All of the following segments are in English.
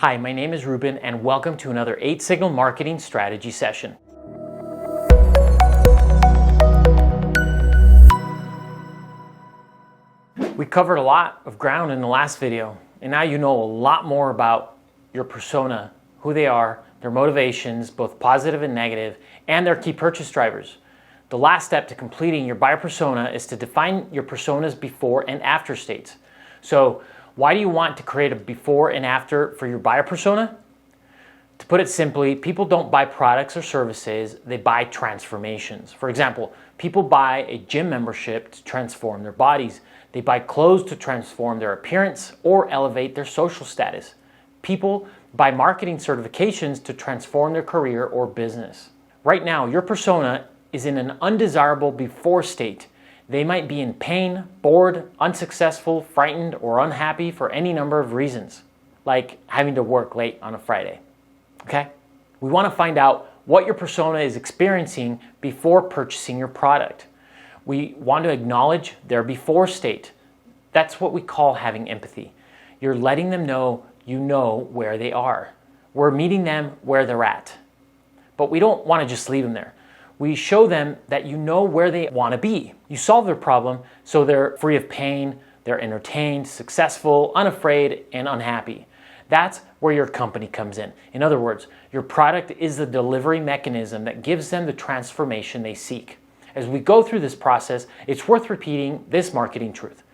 Hi, my name is Ruben and welcome to another 8-Signal Marketing Strategy session. We covered a lot of ground in the last video, and now you know a lot more about your persona, who they are, their motivations, both positive and negative, and their key purchase drivers. The last step to completing your buyer persona is to define your persona's before and after states. So, why do you want to create a before and after for your buyer persona? To put it simply, people don't buy products or services, they buy transformations. For example, people buy a gym membership to transform their bodies. They buy clothes to transform their appearance or elevate their social status. People buy marketing certifications to transform their career or business. Right now, your persona is in an undesirable before state. They might be in pain, bored, unsuccessful, frightened, or unhappy for any number of reasons, like having to work late on a Friday. Okay? We want to find out what your persona is experiencing before purchasing your product. We want to acknowledge their before state. That's what we call having empathy. You're letting them know you know where they are. We're meeting them where they're at. But we don't want to just leave them there. We show them that you know where they want to be. You solve their problem so they're free of pain, they're entertained, successful, unafraid, and unhappy. That's where your company comes in. In other words, your product is the delivery mechanism that gives them the transformation they seek. As we go through this process, it's worth repeating this marketing truth.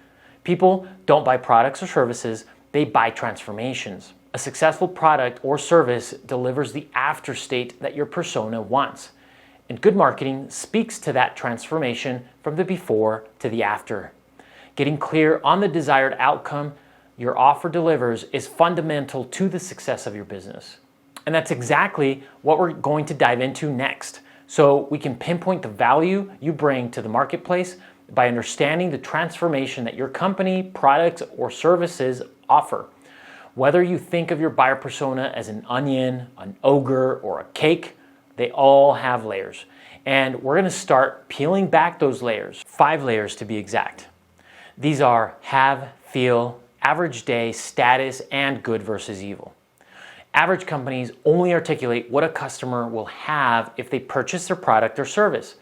People don't buy products or services, they buy transformations. A successful product or service delivers the after state that your persona wants. And good marketing speaks to that transformation from the before to the after. Getting clear on the desired outcome your offer delivers is fundamental to the success of your business. And that's exactly what we're going to dive into next. So we can pinpoint the value you bring to the marketplace by understanding the transformation that your company, products, or services offer. Whether you think of your buyer persona as an onion, an ogre, or a cake, they all have layers. And we're going to start peeling back those layers, 5 layers to be exact. These are have, feel, average day, status, and good versus evil. Average companies only articulate what a customer will have if they purchase their product or service.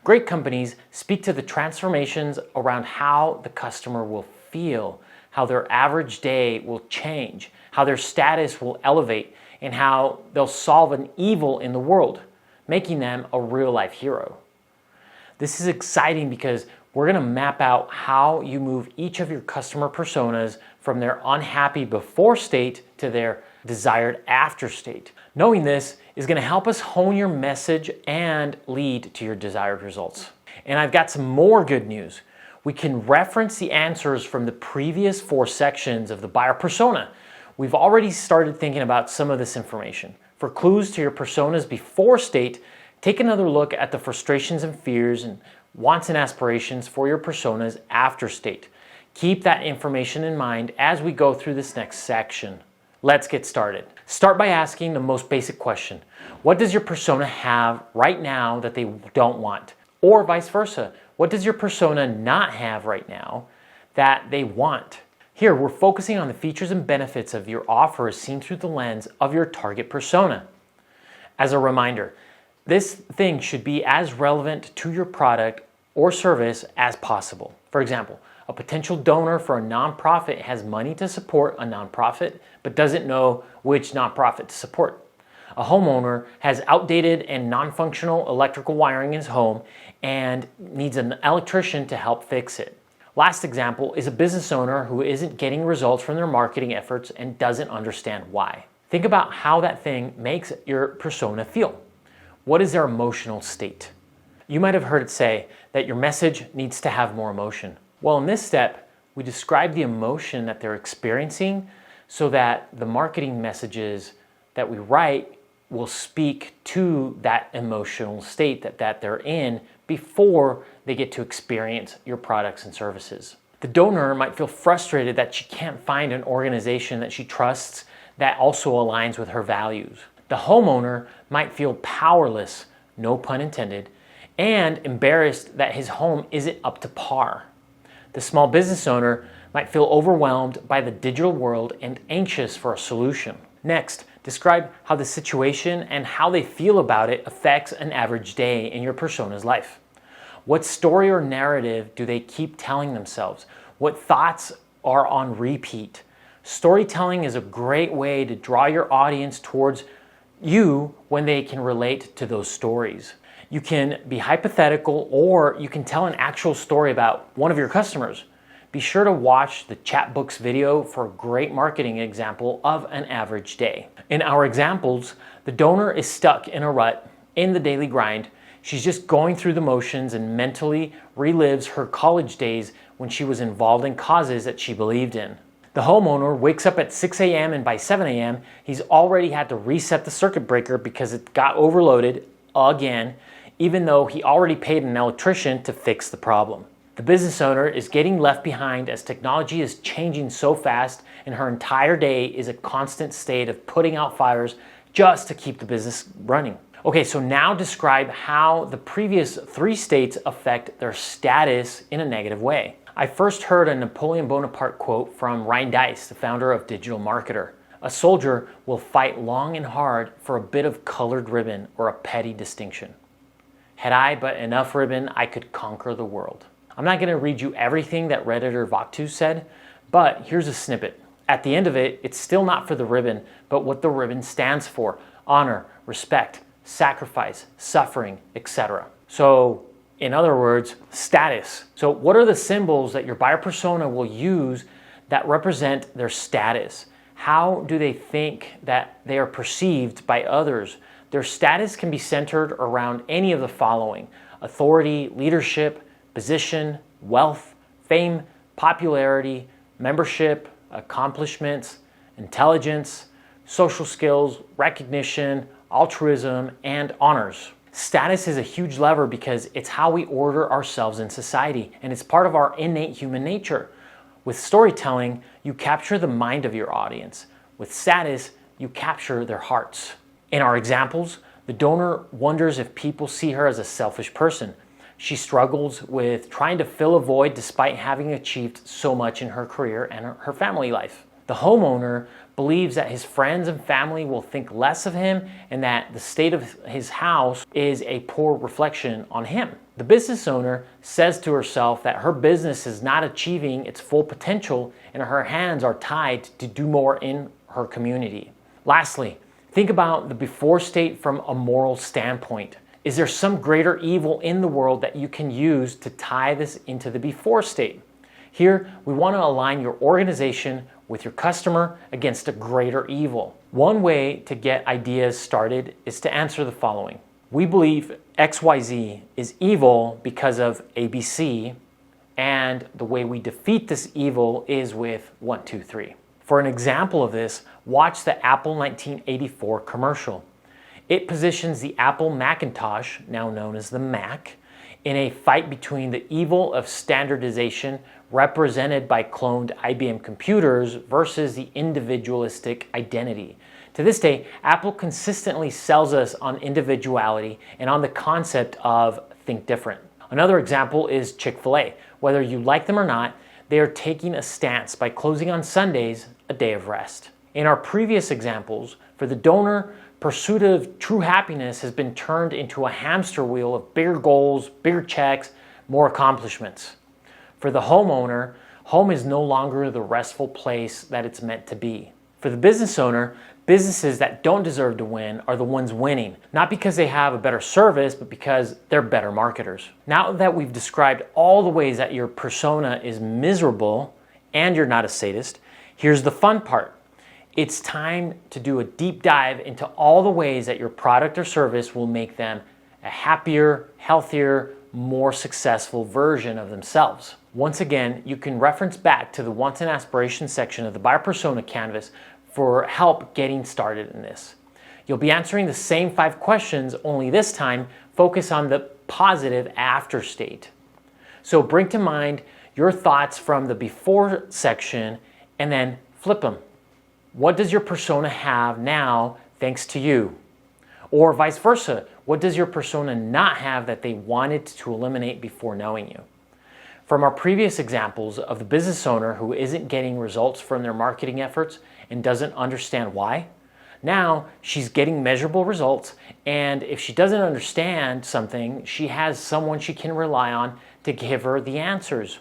Great companies speak to the transformations around how the customer will feel, how their average day will change, how their status will elevate, and how they'll solve an evil in the world, making them a real-life hero. This is exciting because we're going to map out how you move each of your customer personas from their unhappy before state to their desired after state. Knowing this is going to help us hone your message and lead to your desired results. And I've got some more good news. We can reference the answers from the previous 4 sections of the buyer persona. We've already started thinking about some of this information. For clues to your persona's before state, take another look at the frustrations and fears and wants and aspirations for your persona's after state. Keep that information in mind as we go through this next section. Let's get started. Start by asking the most basic question. What does your persona have right now that they don't want? Or vice versa. What does your persona not have right now that they want? Here, we're focusing on the features and benefits of your offer as seen through the lens of your target persona. As a reminder, this thing should be as relevant to your product or service as possible. For example, a potential donor for a nonprofit has money to support a nonprofit, but doesn't know which nonprofit to support. A homeowner has outdated and non-functional electrical wiring in his home and needs an electrician to help fix it. Last example is a business owner who isn't getting results from their marketing efforts and doesn't understand why. Think about how that thing makes your persona feel. What is their emotional state? You might have heard it say that your message needs to have more emotion. Well, in this step, we describe the emotion that they're experiencing so that the marketing messages that we write will speak to that emotional state that they're in before they get to experience your products and services. The donor might feel frustrated that she can't find an organization that she trusts that also aligns with her values. The homeowner might feel powerless, no pun intended, and embarrassed that his home isn't up to par. The small business owner might feel overwhelmed by the digital world and anxious for a solution. Next, describe how the situation and how they feel about it affects an average day in your persona's life. What story or narrative do they keep telling themselves? What thoughts are on repeat? Storytelling is a great way to draw your audience towards you when they can relate to those stories. You can be hypothetical, or you can tell an actual story about one of your customers. Be sure to watch the chat books video for a great marketing example of an average day. In our examples, the donor is stuck in a rut in the daily grind. She's just going through the motions and mentally relives her college days when she was involved in causes that she believed in. The homeowner wakes up at 6 a.m. and by 7 a.m. he's already had to reset the circuit breaker because it got overloaded again, even though he already paid an electrician to fix the problem. The business owner is getting left behind as technology is changing so fast, and her entire day is a constant state of putting out fires just to keep the business running. Okay, so now describe how the previous 3 states affect their status in a negative way. I first heard a Napoleon Bonaparte quote from Ryan Deiss, the founder of Digital Marketer. A soldier will fight long and hard for a bit of colored ribbon or a petty distinction. Had I but enough ribbon, I could conquer the world. I'm not going to read you everything that Redditor Vaktu said, but here's a snippet. At the end of it, it's still not for the ribbon, but what the ribbon stands for: honor, respect, sacrifice, suffering, etc. So, in other words, status. So what are the symbols that your buyer persona will use that represent their status? How do they think that they are perceived by others? Their status can be centered around any of the following: authority, leadership, position, wealth, fame, popularity, membership, accomplishments, intelligence, social skills, recognition, altruism, and honors. Status is a huge lever because it's how we order ourselves in society, and it's part of our innate human nature. With storytelling, you capture the mind of your audience. With status, you capture their hearts. In our examples, the donor wonders if people see her as a selfish person. She struggles with trying to fill a void despite having achieved so much in her career and her family life. The homeowner believes that his friends and family will think less of him and that the state of his house is a poor reflection on him. The business owner says to herself that her business is not achieving its full potential and her hands are tied to do more in her community. Lastly, think about the before state from a moral standpoint. Is there some greater evil in the world that you can use to tie this into the before state? Here, we want to align your organization with your customer against a greater evil. One way to get ideas started is to answer the following. We believe XYZ is evil because of ABC, and the way we defeat this evil is with 1, 2, 3. For an example of this, watch the Apple 1984 commercial. It positions the Apple Macintosh, now known as the Mac, in a fight between the evil of standardization represented by cloned IBM computers versus the individualistic identity. To this day, Apple consistently sells us on individuality and on the concept of think different. Another example is Chick-fil-A. Whether you like them or not, they are taking a stance by closing on Sundays, a day of rest. In our previous examples, for the donor, pursuit of true happiness has been turned into a hamster wheel of bigger goals, bigger checks, more accomplishments. For the homeowner, home is no longer the restful place that it's meant to be. For the business owner, businesses that don't deserve to win are the ones winning, not because they have a better service, but because they're better marketers. Now that we've described all the ways that your persona is miserable and you're not a sadist, here's the fun part. It's time to do a deep dive into all the ways that your product or service will make them a happier, healthier, more successful version of themselves. Once again, you can reference back to the wants and aspirations section of the buyer persona canvas for help getting started in this. You'll be answering the same 5 questions, only this time focus on the positive after state. So bring to mind your thoughts from the before section and then flip them. What does your persona have now thanks to you? Or vice versa, what does your persona not have that they wanted to eliminate before knowing you? From our previous examples of the business owner who isn't getting results from their marketing efforts and doesn't understand why, Now she's getting measurable results, and if she doesn't understand something, she has someone she can rely on to give her the answers.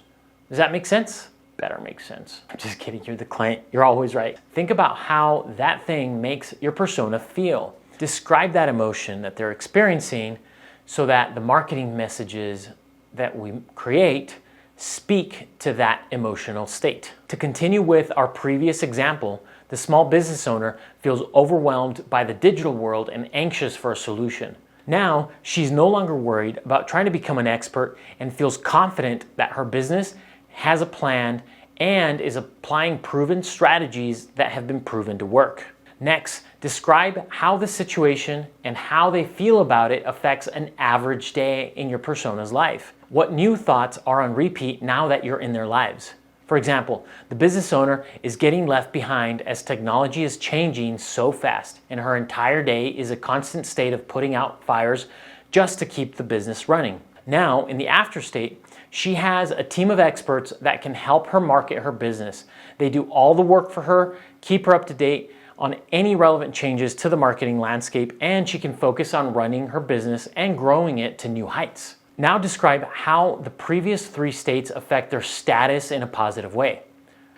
Does that make sense? Better make sense. I'm just kidding, you're the client, you're always right. Think about how that thing makes your persona feel. Describe that emotion that they're experiencing so that the marketing messages that we create speak to that emotional state. To continue with our previous example, the small business owner feels overwhelmed by the digital world and anxious for a solution. Now, she's no longer worried about trying to become an expert and feels confident that her business has a plan and is applying proven strategies that have been proven to work. Next, describe how the situation and how they feel about it affects an average day in your persona's life. What new thoughts are on repeat now that you're in their lives? For example, the business owner is getting left behind as technology is changing so fast, and her entire day is a constant state of putting out fires just to keep the business running. Now, in the after state, she has a team of experts that can help her market her business. They do all the work for her, keep her up to date on any relevant changes to the marketing landscape, and she can focus on running her business and growing it to new heights. Now describe how the previous 3 states affect their status in a positive way.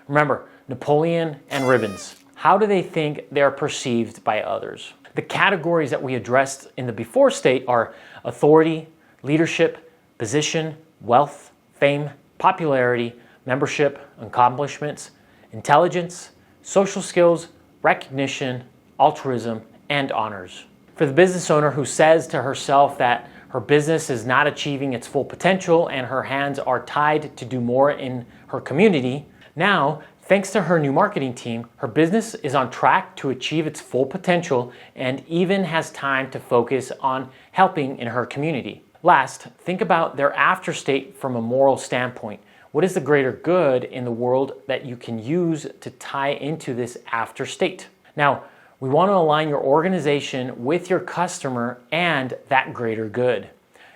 Remember, Napoleon and ribbons. How do they think they're perceived by others? The categories that we addressed in the before state are authority, leadership, position, wealth, fame, popularity, membership, accomplishments, intelligence, social skills, recognition, altruism, and honors. For the business owner who says to herself that her business is not achieving its full potential and her hands are tied to do more in her community, now, thanks to her new marketing team, her business is on track to achieve its full potential and even has time to focus on helping in her community. Last, think about their after state from a moral standpoint. What is the greater good in the world that you can use to tie into this after state? Now, we want to align your organization with your customer and that greater good.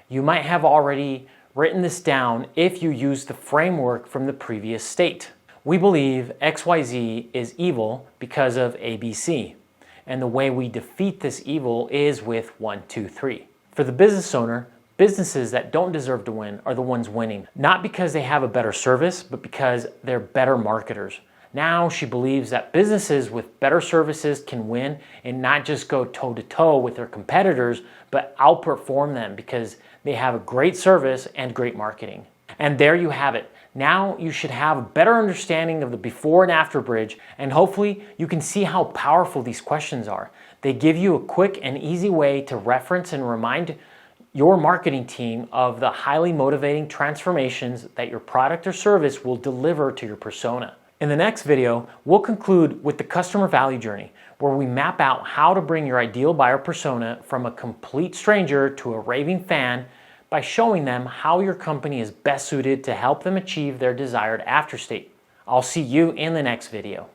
You might have already written this down if you use the framework from the previous state. We believe XYZ is evil because of ABC, and the way we defeat this evil is with 1, 2, 3. For the business owner, businesses that don't deserve to win are the ones winning, not because they have a better service, but because they're better marketers. Now she believes that businesses with better services can win and not just go toe-to-toe with their competitors, but outperform them because they have a great service and great marketing. And there you have it. Now you should have a better understanding of the before and after bridge, and hopefully you can see how powerful these questions are. They give you a quick and easy way to reference and remind your marketing team of the highly motivating transformations that your product or service will deliver to your persona. In the next video, we'll conclude with the customer value journey, where we map out how to bring your ideal buyer persona from a complete stranger to a raving fan by showing them how your company is best suited to help them achieve their desired after state. I'll see you in the next video.